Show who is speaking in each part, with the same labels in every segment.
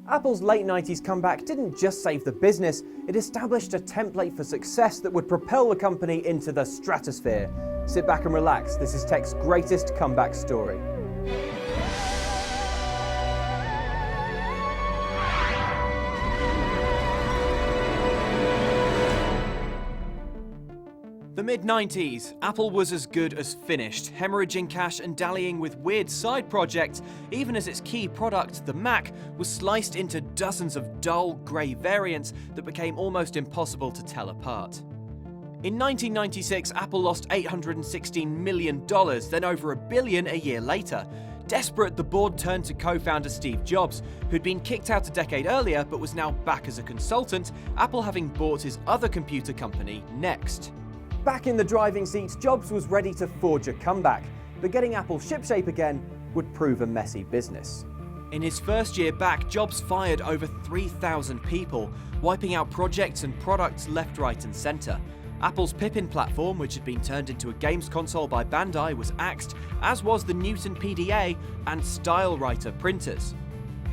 Speaker 1: Apple's late 90s comeback didn't just save the business, it established a template for success that would propel the company into the stratosphere. Sit back and relax, this is tech's greatest comeback story.
Speaker 2: The mid-90s, Apple was as good as finished, hemorrhaging cash and dallying with weird side projects, even as its key product, the Mac, was sliced into dozens of dull, grey variants that became almost impossible to tell apart. In 1996, Apple lost $816 million, then over $1 billion a year later. Desperate, the board turned to co-founder Steve Jobs, who'd been kicked out a decade earlier but was now back as a consultant, Apple having bought his other computer company, Next.
Speaker 1: Back in the driving seat, Jobs was ready to forge a comeback, but getting Apple shipshape again would prove a messy business.
Speaker 2: In his first year back, Jobs fired over 3,000 people, wiping out projects and products left, right and centre. Apple's Pippin platform, which had been turned into a games console by Bandai, was axed, as was the Newton PDA and StyleWriter printers.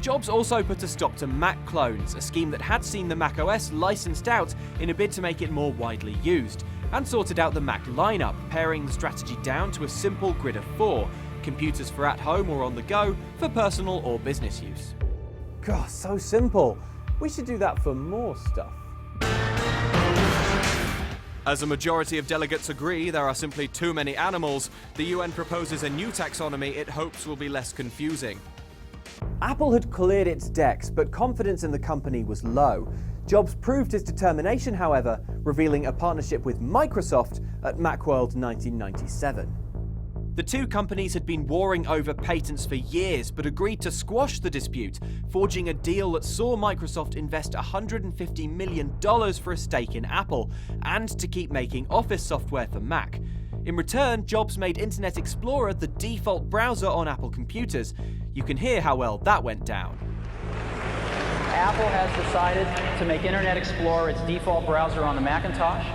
Speaker 2: Jobs also put a stop to Mac clones, a scheme that had seen the Mac OS licensed out in a bid to make it more widely used, and sorted out the Mac lineup, paring the strategy down to a simple grid of 4, computers for at home or on the go, for personal or business use.
Speaker 1: God, so simple. We should do that for more stuff.
Speaker 2: As a majority of delegates agree there are simply too many animals, the UN proposes a new taxonomy it hopes will be less confusing.
Speaker 1: Apple had cleared its decks, but confidence in the company was low. Jobs proved his determination, however, revealing a partnership with Microsoft at Macworld 1997.
Speaker 2: The two companies had been warring over patents for years, but agreed to squash the dispute, forging a deal that saw Microsoft invest $150 million for a stake in Apple, and to keep making Office software for Mac. In return, Jobs made Internet Explorer the default browser on Apple computers. You can hear how well that went down.
Speaker 3: Apple has decided to make Internet Explorer its default browser on the Macintosh.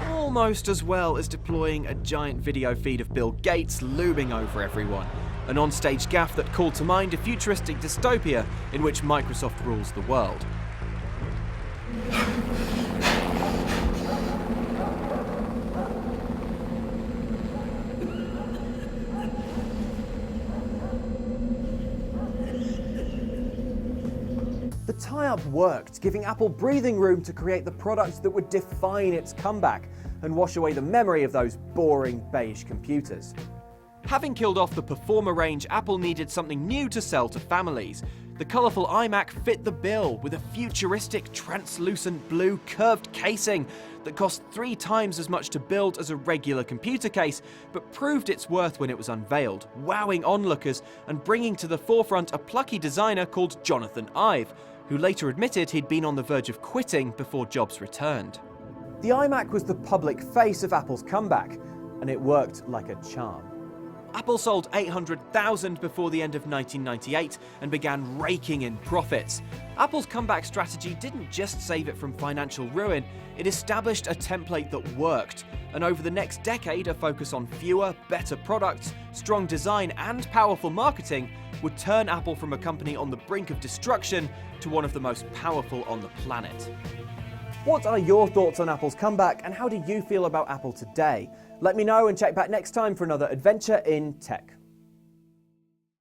Speaker 2: Almost as well as deploying a giant video feed of Bill Gates looming over everyone. An onstage gaffe that called to mind a futuristic dystopia in which Microsoft rules the world.
Speaker 1: The tie-up worked, giving Apple breathing room to create the product that would define its comeback and wash away the memory of those boring beige computers.
Speaker 2: Having killed off the Performer range, Apple needed something new to sell to families. The colourful iMac fit the bill, with a futuristic, translucent blue curved casing that cost 3 times as much to build as a regular computer case, but proved its worth when it was unveiled, wowing onlookers and bringing to the forefront a plucky designer called Jonathan Ive, who later admitted he'd been on the verge of quitting before Jobs returned.
Speaker 1: The iMac was the public face of Apple's comeback, and it worked like a charm.
Speaker 2: Apple sold 800,000 before the end of 1998 and began raking in profits. Apple's comeback strategy didn't just save it from financial ruin, it established a template that worked, and over the next decade a focus on fewer, better products, strong design and powerful marketing would turn Apple from a company on the brink of destruction to one of the most powerful on the planet.
Speaker 1: What are your thoughts on Apple's comeback, and how do you feel about Apple today? Let me know and check back next time for another adventure in tech.